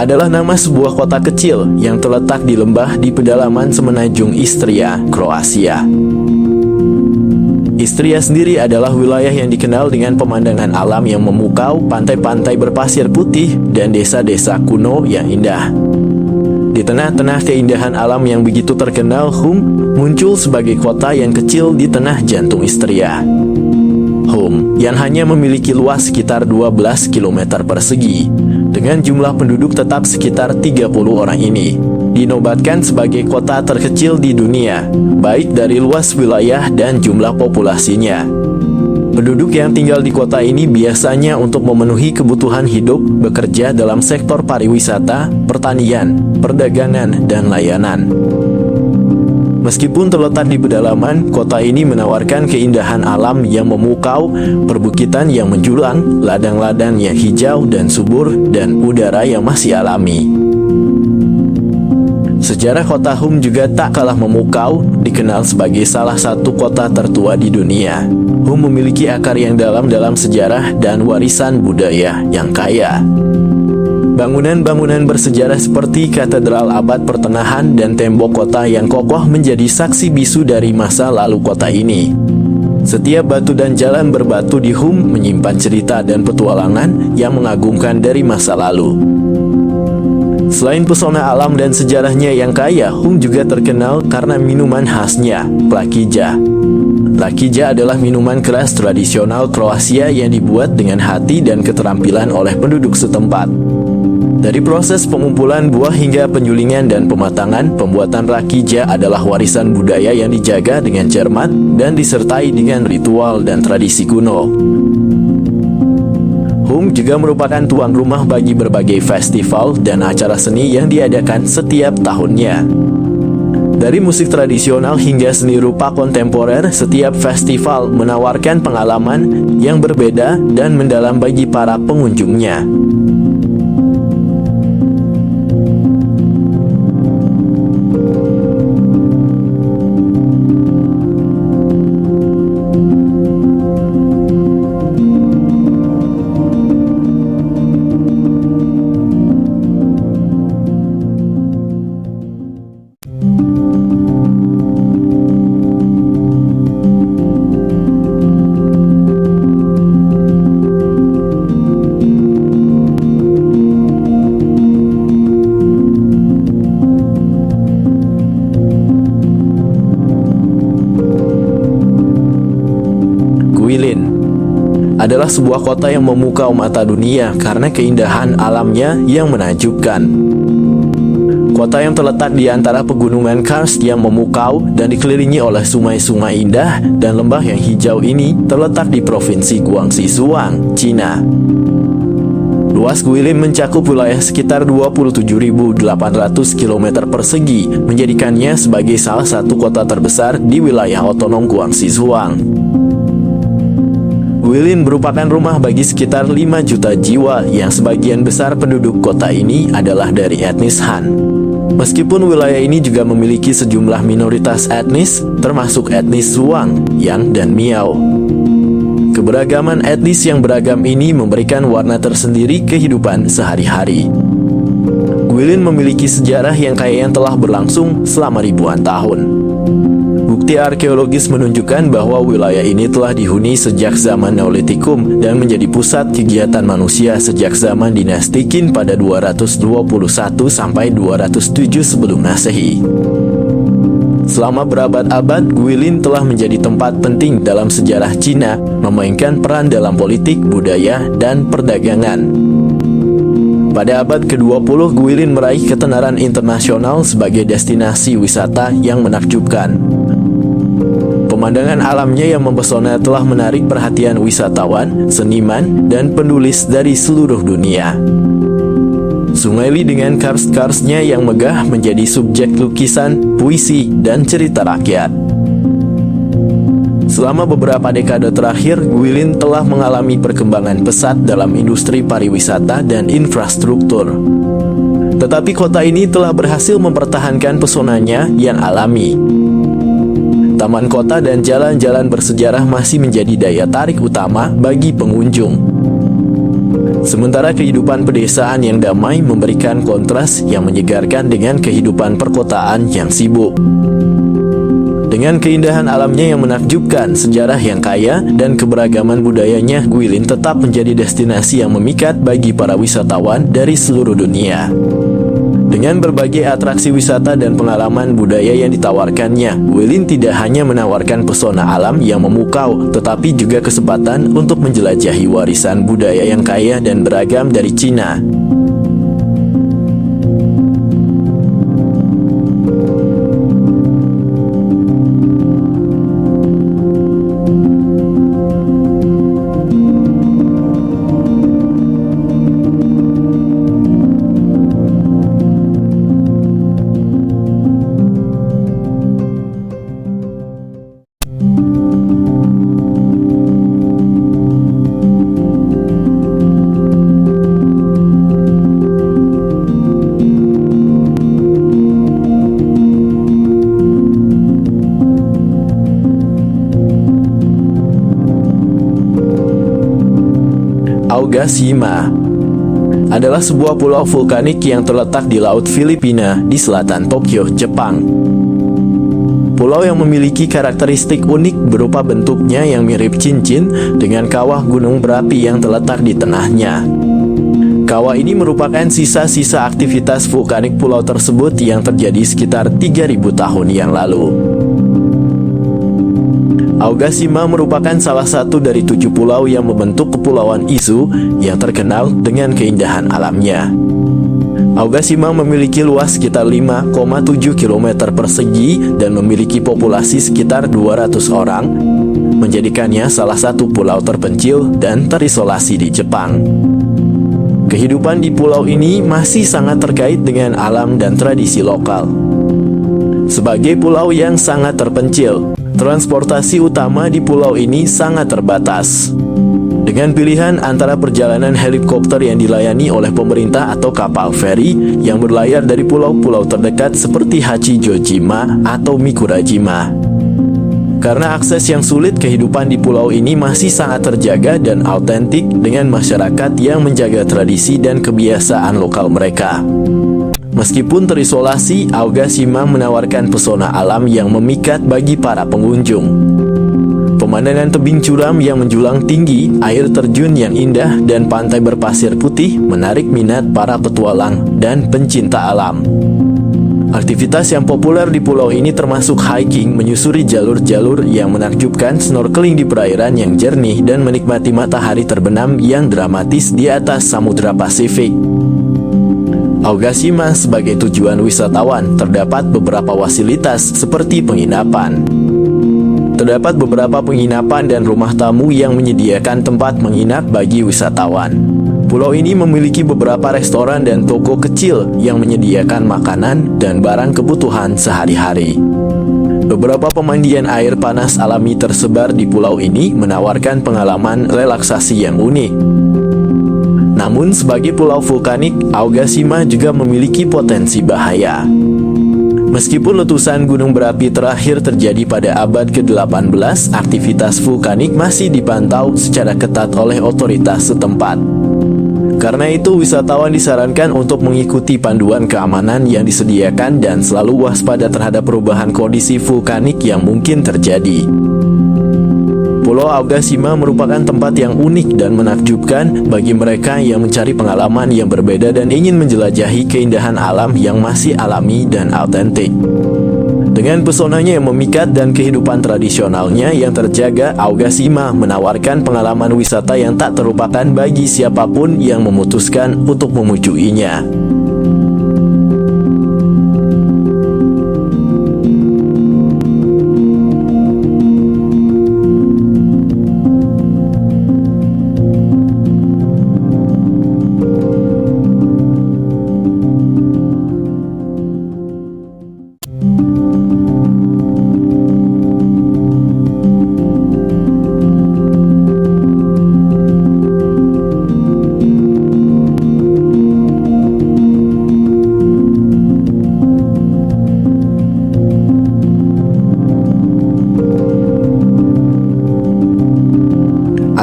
adalah nama sebuah kota kecil yang terletak di lembah di pedalaman semenanjung Istria, Kroasia. Istria sendiri adalah wilayah yang dikenal dengan pemandangan alam yang memukau, pantai-pantai berpasir putih, dan desa-desa kuno yang indah. Di tengah-tengah keindahan alam yang begitu terkenal, Hum muncul sebagai kota yang kecil di tengah jantung Istria. Hum yang hanya memiliki luas sekitar 12 km persegi, dengan jumlah penduduk tetap sekitar 30 orang ini, dinobatkan sebagai kota terkecil di dunia, baik dari luas wilayah dan jumlah populasinya. Penduduk yang tinggal di kota ini biasanya untuk memenuhi kebutuhan hidup bekerja dalam sektor pariwisata, pertanian, perdagangan, dan layanan. Meskipun terletak di pedalaman, kota ini menawarkan keindahan alam yang memukau, perbukitan yang menjulang, ladang-ladang yang hijau dan subur, dan udara yang masih alami. Sejarah kota Hum juga tak kalah memukau, dikenal sebagai salah satu kota tertua di dunia. Hum memiliki akar yang dalam sejarah dan warisan budaya yang kaya. Bangunan-bangunan bersejarah seperti katedral abad pertengahan dan tembok kota yang kokoh menjadi saksi bisu dari masa lalu kota ini. Setiap batu dan jalan berbatu di Hum menyimpan cerita dan petualangan yang mengagumkan dari masa lalu. Selain pesona alam dan sejarahnya yang kaya, Hum juga terkenal karena minuman khasnya, Rakija. Rakija adalah minuman keras tradisional Kroasia yang dibuat dengan hati dan keterampilan oleh penduduk setempat. Dari proses pengumpulan buah hingga penyulingan dan pematangan, pembuatan Rakija adalah warisan budaya yang dijaga dengan cermat dan disertai dengan ritual dan tradisi kuno. Hum juga merupakan tuan rumah bagi berbagai festival dan acara seni yang diadakan setiap tahunnya. Dari musik tradisional hingga seni rupa kontemporer, setiap festival menawarkan pengalaman yang berbeda dan mendalam bagi para pengunjungnya. Adalah sebuah kota yang memukau mata dunia karena keindahan alamnya yang menakjubkan. Kota yang terletak di antara pegunungan Karst yang memukau dan dikelilingi oleh sungai-sungai indah dan lembah yang hijau ini terletak di Provinsi Guangxi Zhuang, Cina. Luas Guilin mencakup wilayah sekitar 27.800 km persegi, menjadikannya sebagai salah satu kota terbesar di wilayah otonom Guangxi Zhuang. Guilin merupakan rumah bagi sekitar 5 juta jiwa yang sebagian besar penduduk kota ini adalah dari etnis Han. Meskipun wilayah ini juga memiliki sejumlah minoritas etnis, termasuk etnis Zhuang, Yang, dan Miao. Keberagaman etnis yang beragam ini memberikan warna tersendiri kehidupan sehari-hari. Guilin memiliki sejarah yang kaya yang telah berlangsung selama ribuan tahun. Bukti arkeologis menunjukkan bahwa wilayah ini telah dihuni sejak zaman Neolitikum dan menjadi pusat kegiatan manusia sejak zaman dinasti Qin pada 221 sampai 207 sebelum Masehi. Selama berabad-abad, Guilin telah menjadi tempat penting dalam sejarah Cina, memainkan peran dalam politik, budaya, dan perdagangan. Pada abad ke-20, Guilin meraih ketenaran internasional sebagai destinasi wisata yang menakjubkan. Pemandangan alamnya yang mempesona telah menarik perhatian wisatawan, seniman, dan penulis dari seluruh dunia. Sungai Li dengan karst-karstnya yang megah menjadi subjek lukisan, puisi, dan cerita rakyat. Selama beberapa dekade terakhir, Guilin telah mengalami perkembangan pesat dalam industri pariwisata dan infrastruktur. Tetapi kota ini telah berhasil mempertahankan pesonanya yang alami. Taman kota dan jalan-jalan bersejarah masih menjadi daya tarik utama bagi pengunjung. Sementara kehidupan pedesaan yang damai memberikan kontras yang menyegarkan dengan kehidupan perkotaan yang sibuk. Dengan keindahan alamnya yang menakjubkan, sejarah yang kaya, dan keberagaman budayanya, Guilin tetap menjadi destinasi yang memikat bagi para wisatawan dari seluruh dunia. Dengan berbagai atraksi wisata dan pengalaman budaya yang ditawarkannya, Guilin tidak hanya menawarkan pesona alam yang memukau, tetapi juga kesempatan untuk menjelajahi warisan budaya yang kaya dan beragam dari Cina. Aogashima adalah sebuah pulau vulkanik yang terletak di Laut Filipina di selatan Tokyo, Jepang. Pulau yang memiliki karakteristik unik berupa bentuknya yang mirip cincin dengan kawah gunung berapi yang terletak di tengahnya. Kawah ini merupakan sisa-sisa aktivitas vulkanik pulau tersebut yang terjadi sekitar 3.000 tahun yang lalu. Aogashima merupakan salah satu dari 7 pulau yang membentuk Kepulauan Izu yang terkenal dengan keindahan alamnya. Aogashima memiliki luas sekitar 5,7 km persegi dan memiliki populasi sekitar 200 orang, menjadikannya salah satu pulau terpencil dan terisolasi di Jepang. Kehidupan di pulau ini masih sangat terkait dengan alam dan tradisi lokal. Sebagai pulau yang sangat terpencil, transportasi utama di pulau ini sangat terbatas. Dengan pilihan antara perjalanan helikopter yang dilayani oleh pemerintah atau kapal feri yang berlayar dari pulau-pulau terdekat seperti Hachijojima atau Mikurajima. Karena akses yang sulit, kehidupan di pulau ini masih sangat terjaga dan autentik dengan masyarakat yang menjaga tradisi dan kebiasaan lokal mereka. Meskipun terisolasi, Aogashima menawarkan pesona alam yang memikat bagi para pengunjung. Pemandangan tebing curam yang menjulang tinggi, air terjun yang indah, dan pantai berpasir putih menarik minat para petualang dan pencinta alam. Aktivitas yang populer di pulau ini termasuk hiking, menyusuri jalur-jalur yang menakjubkan, snorkeling di perairan yang jernih, dan menikmati matahari terbenam yang dramatis di atas Samudra Pasifik. Aogashima sebagai tujuan wisatawan, terdapat beberapa fasilitas seperti penginapan. Terdapat beberapa penginapan dan rumah tamu yang menyediakan tempat menginap bagi wisatawan. Pulau ini memiliki beberapa restoran dan toko kecil yang menyediakan makanan dan barang kebutuhan sehari-hari. Beberapa pemandian air panas alami tersebar di pulau ini menawarkan pengalaman relaksasi yang unik. Namun sebagai pulau vulkanik, Aogashima juga memiliki potensi bahaya. Meskipun letusan gunung berapi terakhir terjadi pada abad ke-18, aktivitas vulkanik masih dipantau secara ketat oleh otoritas setempat. Karena itu, wisatawan disarankan untuk mengikuti panduan keamanan yang disediakan dan selalu waspada terhadap perubahan kondisi vulkanik yang mungkin terjadi. Pulau Aogashima merupakan tempat yang unik dan menakjubkan bagi mereka yang mencari pengalaman yang berbeda dan ingin menjelajahi keindahan alam yang masih alami dan autentik. Dengan pesonanya yang memikat dan kehidupan tradisionalnya yang terjaga, Aogashima menawarkan pengalaman wisata yang tak terlupakan bagi siapapun yang memutuskan untuk memujuinya.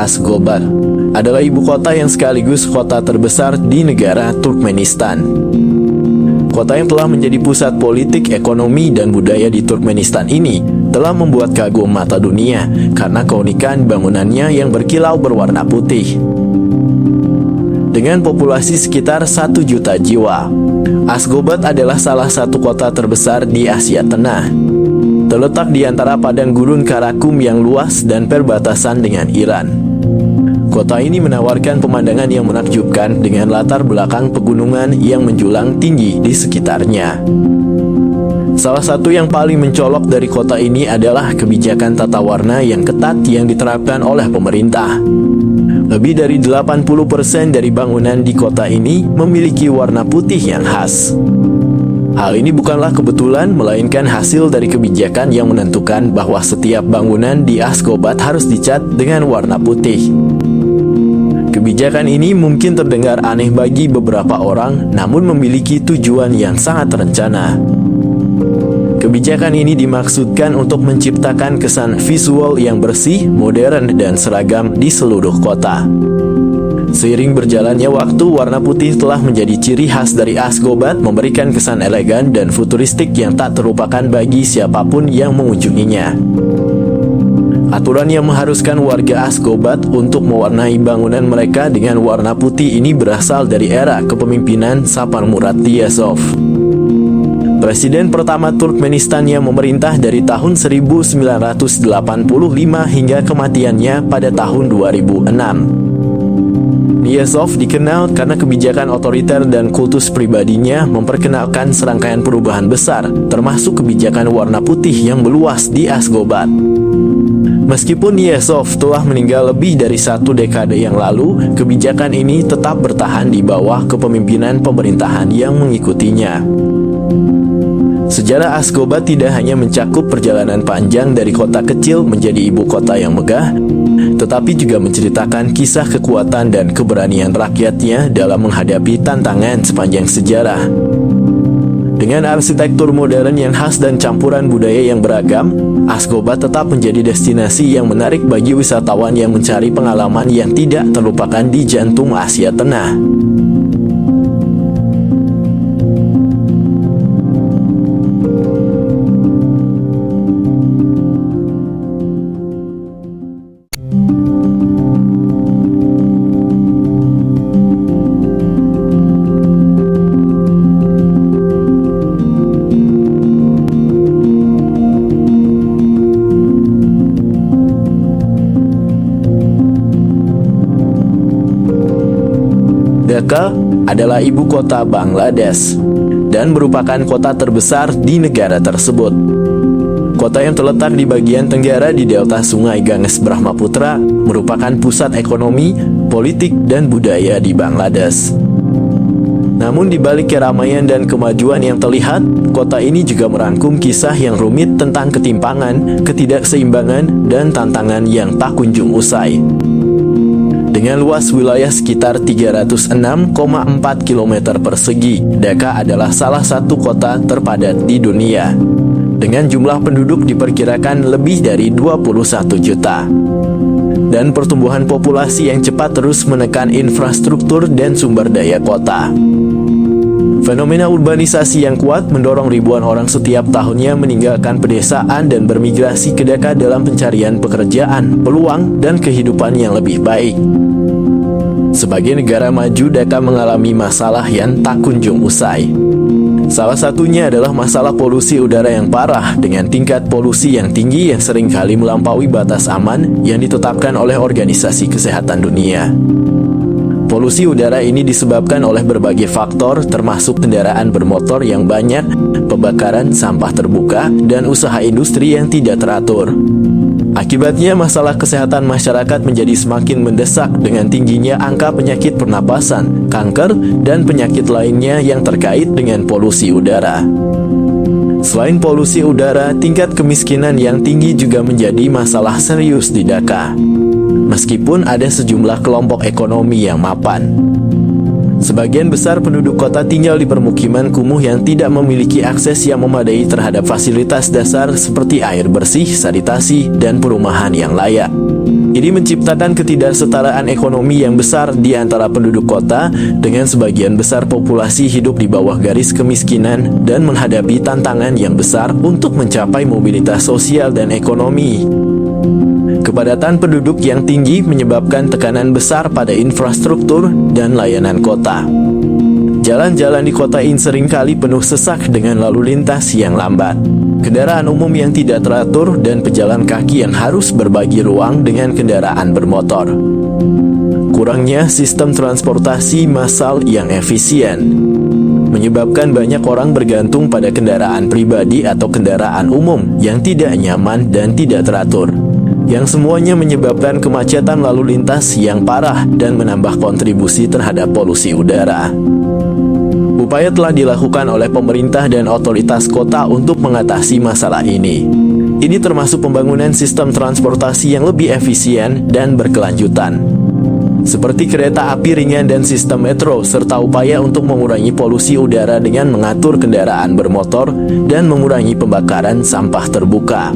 Asgobar adalah ibu kota yang sekaligus kota terbesar di negara Turkmenistan. Kota yang telah menjadi pusat politik, ekonomi, dan budaya di Turkmenistan ini telah membuat kagum mata dunia karena keunikan bangunannya yang berkilau berwarna putih. Dengan populasi sekitar 1 juta jiwa, Aşgabat adalah salah satu kota terbesar di Asia Tengah. Terletak di antara padang gurun Karakum yang luas dan perbatasan dengan Iran. Kota ini menawarkan pemandangan yang menakjubkan dengan latar belakang pegunungan yang menjulang tinggi di sekitarnya. Salah satu yang paling mencolok dari kota ini adalah kebijakan tata warna yang ketat yang diterapkan oleh pemerintah. Lebih dari 80% dari bangunan di kota ini memiliki warna putih yang khas. Hal ini bukanlah kebetulan, melainkan hasil dari kebijakan yang menentukan bahwa setiap bangunan di Aşgabat harus dicat dengan warna putih. Kebijakan ini mungkin terdengar aneh bagi beberapa orang, namun memiliki tujuan yang sangat terencana. Kebijakan ini dimaksudkan untuk menciptakan kesan visual yang bersih, modern, dan seragam di seluruh kota. Seiring berjalannya waktu, warna putih telah menjadi ciri khas dari Aşgabat, memberikan kesan elegan dan futuristik yang tak terlupakan bagi siapapun yang mengunjunginya. Aturan yang mengharuskan warga Aşgabat untuk mewarnai bangunan mereka dengan warna putih ini berasal dari era kepemimpinan Saparmurat Niyazov, presiden pertama Turkmenistan yang memerintah dari tahun 1985 hingga kematiannya pada tahun 2006. Niyazov dikenal karena kebijakan otoriter dan kultus pribadinya memperkenalkan serangkaian perubahan besar, termasuk kebijakan warna putih yang meluas di Aşgabat. Meskipun Niyazov telah meninggal lebih dari 1 dekade yang lalu, kebijakan ini tetap bertahan di bawah kepemimpinan pemerintahan yang mengikutinya. Sejarah Aşgabat tidak hanya mencakup perjalanan panjang dari kota kecil menjadi ibu kota yang megah, tetapi juga menceritakan kisah kekuatan dan keberanian rakyatnya dalam menghadapi tantangan sepanjang sejarah. Dengan arsitektur modern yang khas dan campuran budaya yang beragam, Aşgabat tetap menjadi destinasi yang menarik bagi wisatawan yang mencari pengalaman yang tidak terlupakan di jantung Asia Tengah. Dhaka adalah ibu kota Bangladesh dan merupakan kota terbesar di negara tersebut. Kota yang terletak di bagian tenggara di delta sungai Ganges Brahmaputra merupakan pusat ekonomi, politik, dan budaya di Bangladesh. Namun di balik keramaian dan kemajuan yang terlihat, kota ini juga merangkum kisah yang rumit tentang ketimpangan, ketidakseimbangan, dan tantangan yang tak kunjung usai. Dengan luas wilayah sekitar 306,4 km persegi, Dhaka adalah salah satu kota terpadat di dunia. Dengan jumlah penduduk diperkirakan lebih dari 21 juta. Dan pertumbuhan populasi yang cepat terus menekan infrastruktur dan sumber daya kota. Fenomena urbanisasi yang kuat mendorong ribuan orang setiap tahunnya meninggalkan pedesaan dan bermigrasi ke Dhaka dalam pencarian pekerjaan, peluang, dan kehidupan yang lebih baik. Sebagai negara maju, Dhaka mengalami masalah yang tak kunjung usai. Salah satunya adalah masalah polusi udara yang parah dengan tingkat polusi yang tinggi yang seringkali melampaui batas aman yang ditetapkan oleh Organisasi Kesehatan Dunia. Polusi udara ini disebabkan oleh berbagai faktor termasuk kendaraan bermotor yang banyak, pembakaran sampah terbuka, dan usaha industri yang tidak teratur. Akibatnya masalah kesehatan masyarakat menjadi semakin mendesak dengan tingginya angka penyakit pernapasan, kanker, dan penyakit lainnya yang terkait dengan polusi udara. Selain polusi udara, tingkat kemiskinan yang tinggi juga menjadi masalah serius di Dhaka. Meskipun ada sejumlah kelompok ekonomi yang mapan. Sebagian besar penduduk kota tinggal di permukiman kumuh yang tidak memiliki akses yang memadai terhadap fasilitas dasar seperti air bersih, sanitasi, dan perumahan yang layak. Ini menciptakan ketidaksetaraan ekonomi yang besar di antara penduduk kota, dengan sebagian besar populasi hidup di bawah garis kemiskinan dan menghadapi tantangan yang besar untuk mencapai mobilitas sosial dan ekonomi. Kepadatan penduduk yang tinggi menyebabkan tekanan besar pada infrastruktur dan layanan kota. Jalan-jalan di kota ini seringkali penuh sesak dengan lalu lintas yang lambat, kendaraan umum yang tidak teratur, dan pejalan kaki yang harus berbagi ruang dengan kendaraan bermotor. Kurangnya sistem transportasi massal yang efisien menyebabkan banyak orang bergantung pada kendaraan pribadi atau kendaraan umum yang tidak nyaman dan tidak teratur, yang semuanya menyebabkan kemacetan lalu lintas yang parah dan menambah kontribusi terhadap polusi udara. Upaya telah dilakukan oleh pemerintah dan otoritas kota untuk mengatasi masalah ini. Ini termasuk pembangunan sistem transportasi yang lebih efisien dan berkelanjutan, seperti kereta api ringan dan sistem metro, serta upaya untuk mengurangi polusi udara dengan mengatur kendaraan bermotor dan mengurangi pembakaran sampah terbuka.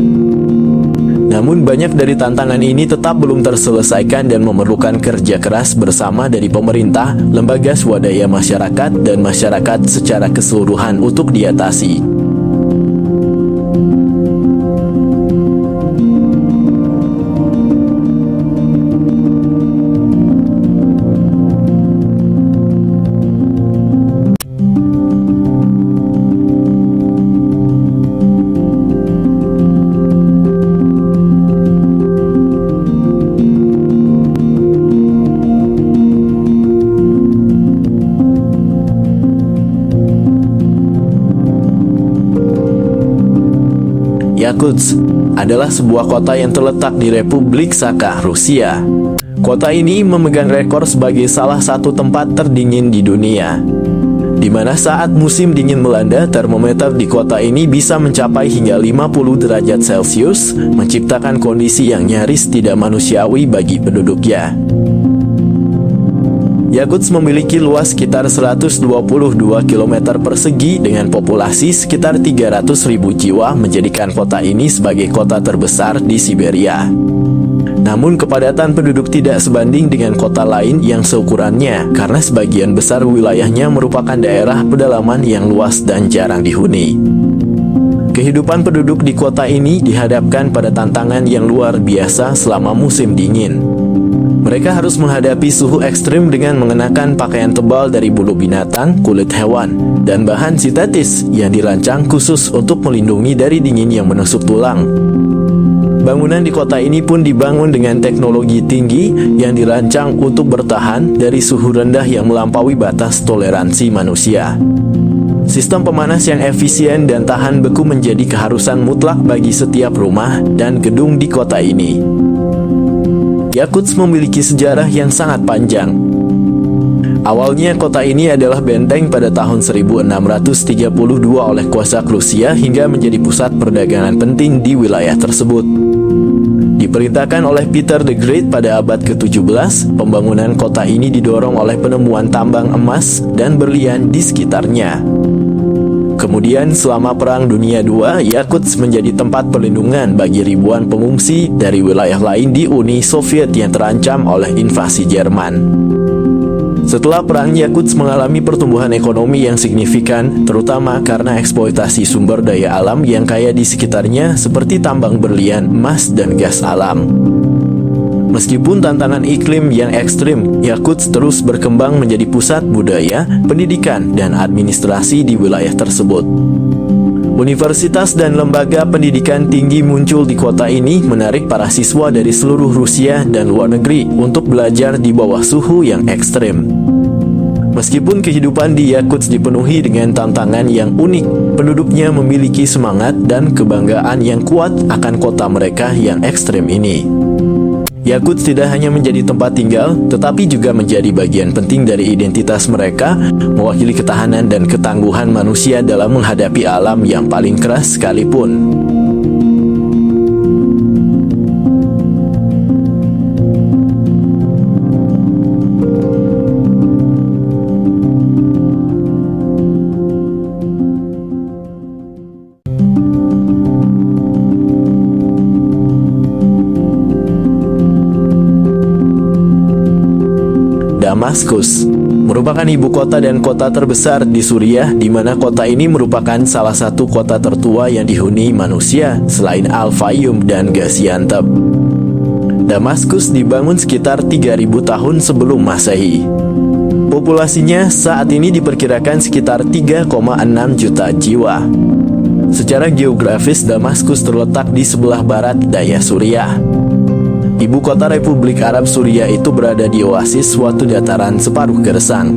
Namun banyak dari tantangan ini tetap belum terselesaikan dan memerlukan kerja keras bersama dari pemerintah, lembaga swadaya masyarakat, dan masyarakat secara keseluruhan untuk diatasi. Yakutsk adalah sebuah kota yang terletak di Republik Sakha, Rusia. Kota ini memegang rekor sebagai salah satu tempat terdingin di dunia, di mana saat musim dingin melanda, termometer di kota ini bisa mencapai hingga 50 derajat Celcius, menciptakan kondisi yang nyaris tidak manusiawi bagi penduduknya. Yakutsk memiliki luas sekitar 122 km persegi dengan populasi sekitar 300.000 jiwa, menjadikan kota ini sebagai kota terbesar di Siberia. Namun kepadatan penduduk tidak sebanding dengan kota lain yang seukurannya, karena sebagian besar wilayahnya merupakan daerah pedalaman yang luas dan jarang dihuni. Kehidupan penduduk di kota ini dihadapkan pada tantangan yang luar biasa selama musim dingin. Mereka harus menghadapi suhu ekstrim dengan mengenakan pakaian tebal dari bulu binatang, kulit hewan, dan bahan sintetis yang dirancang khusus untuk melindungi dari dingin yang menusuk tulang. Bangunan di kota ini pun dibangun dengan teknologi tinggi yang dirancang untuk bertahan dari suhu rendah yang melampaui batas toleransi manusia. Sistem pemanas yang efisien dan tahan beku menjadi keharusan mutlak bagi setiap rumah dan gedung di kota ini. Yakutsk memiliki sejarah yang sangat panjang. Awalnya kota ini adalah benteng pada tahun 1632 oleh kuasa Rusia hingga menjadi pusat perdagangan penting di wilayah tersebut. Diperintahkan oleh Peter the Great pada abad ke-17, pembangunan kota ini didorong oleh penemuan tambang emas dan berlian di sekitarnya. Kemudian selama Perang Dunia II, Yakutsk menjadi tempat perlindungan bagi ribuan pengungsi dari wilayah lain di Uni Soviet yang terancam oleh invasi Jerman. Setelah perang, Yakutsk mengalami pertumbuhan ekonomi yang signifikan, terutama karena eksploitasi sumber daya alam yang kaya di sekitarnya seperti tambang berlian, emas, dan gas alam. Meskipun tantangan iklim yang ekstrim, Yakutsk terus berkembang menjadi pusat budaya, pendidikan, dan administrasi di wilayah tersebut. Universitas dan lembaga pendidikan tinggi muncul di kota ini, menarik para siswa dari seluruh Rusia dan luar negeri untuk belajar di bawah suhu yang ekstrim. Meskipun kehidupan di Yakutsk dipenuhi dengan tantangan yang unik, penduduknya memiliki semangat dan kebanggaan yang kuat akan kota mereka yang ekstrim ini. Yakutsk tidak hanya menjadi tempat tinggal, tetapi juga menjadi bagian penting dari identitas mereka, mewakili ketahanan dan ketangguhan manusia dalam menghadapi alam yang paling keras sekalipun. Damaskus merupakan ibu kota dan kota terbesar di Suriah, di mana kota ini merupakan salah satu kota tertua yang dihuni manusia selain Al-Fayyum dan Gaziantep. Damaskus dibangun sekitar 3000 tahun sebelum Masehi. Populasinya saat ini diperkirakan sekitar 3,6 juta jiwa. Secara geografis, Damaskus terletak di sebelah barat daya Suriah. Ibu kota Republik Arab Suriah itu berada di oasis suatu dataran separuh gersang.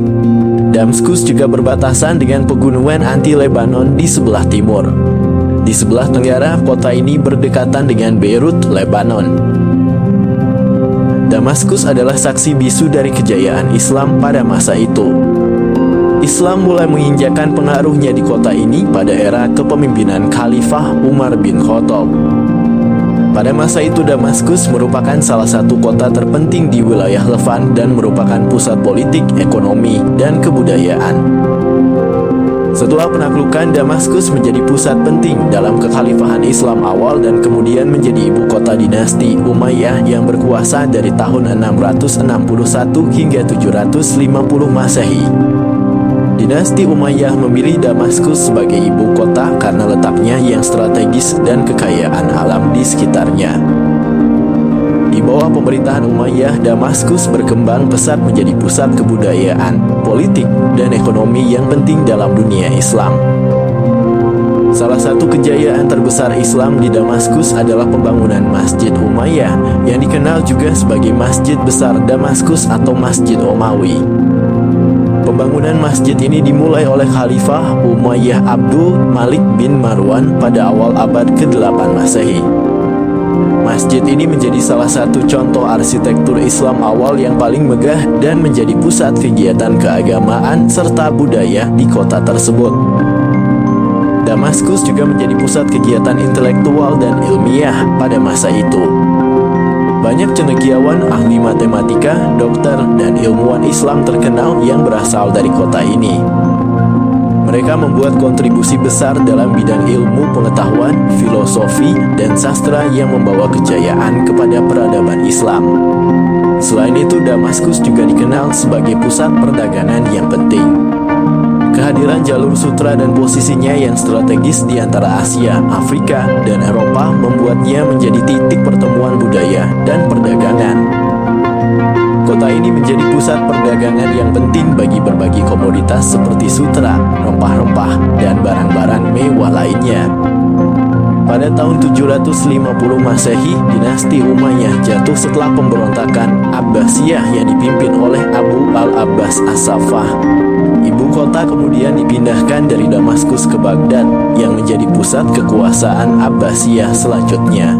Damaskus juga berbatasan dengan pegunungan anti-Lebanon di sebelah timur. Di sebelah tenggara, kota ini berdekatan dengan Beirut, Lebanon. Damaskus adalah saksi bisu dari kejayaan Islam pada masa itu. Islam mulai menginjakkan pengaruhnya di kota ini pada era kepemimpinan Khalifah Umar bin Khattab. Pada masa itu Damaskus merupakan salah satu kota terpenting di wilayah Levant dan merupakan pusat politik, ekonomi, dan kebudayaan. Setelah penaklukan, Damaskus menjadi pusat penting dalam kekhalifahan Islam awal dan kemudian menjadi ibu kota dinasti Umayyah yang berkuasa dari tahun 661 hingga 750 Masehi. Dinasti Umayyah memilih Damaskus sebagai ibu kota karena letaknya yang strategis dan kekayaan alam di sekitarnya. Di bawah pemerintahan Umayyah, Damaskus berkembang pesat menjadi pusat kebudayaan, politik, dan ekonomi yang penting dalam dunia Islam. Salah satu kejayaan terbesar Islam di Damaskus adalah pembangunan Masjid Umayyah yang dikenal juga sebagai Masjid Besar Damaskus atau Masjid Umawi. Pembangunan masjid ini dimulai oleh Khalifah Umayyah Abdul Malik bin Marwan pada awal abad ke-8 Masehi. Masjid ini menjadi salah satu contoh arsitektur Islam awal yang paling megah dan menjadi pusat kegiatan keagamaan serta budaya di kota tersebut. Damaskus juga menjadi pusat kegiatan intelektual dan ilmiah pada masa itu. Banyak cendekiawan, ahli matematika, dokter, dan ilmuwan Islam terkenal yang berasal dari kota ini. Mereka membuat kontribusi besar dalam bidang ilmu pengetahuan, filosofi, dan sastra yang membawa kejayaan kepada peradaban Islam. Selain itu, Damaskus juga dikenal sebagai pusat perdagangan yang penting. Kehadiran jalur sutra dan posisinya yang strategis di antara Asia, Afrika, dan Eropa membuatnya menjadi titik pertemuan budaya dan perdagangan. Kota ini menjadi pusat perdagangan yang penting bagi berbagai komoditas seperti sutra, rempah-rempah, dan barang-barang mewah lainnya. Pada tahun 750 Masehi, dinasti Umayyah jatuh setelah pemberontakan Abbasiyah yang dipimpin oleh Abu al-Abbas As-Saffah. Ibu kota kemudian dipindahkan dari Damaskus ke Baghdad yang menjadi pusat kekuasaan Abbasiyah selanjutnya.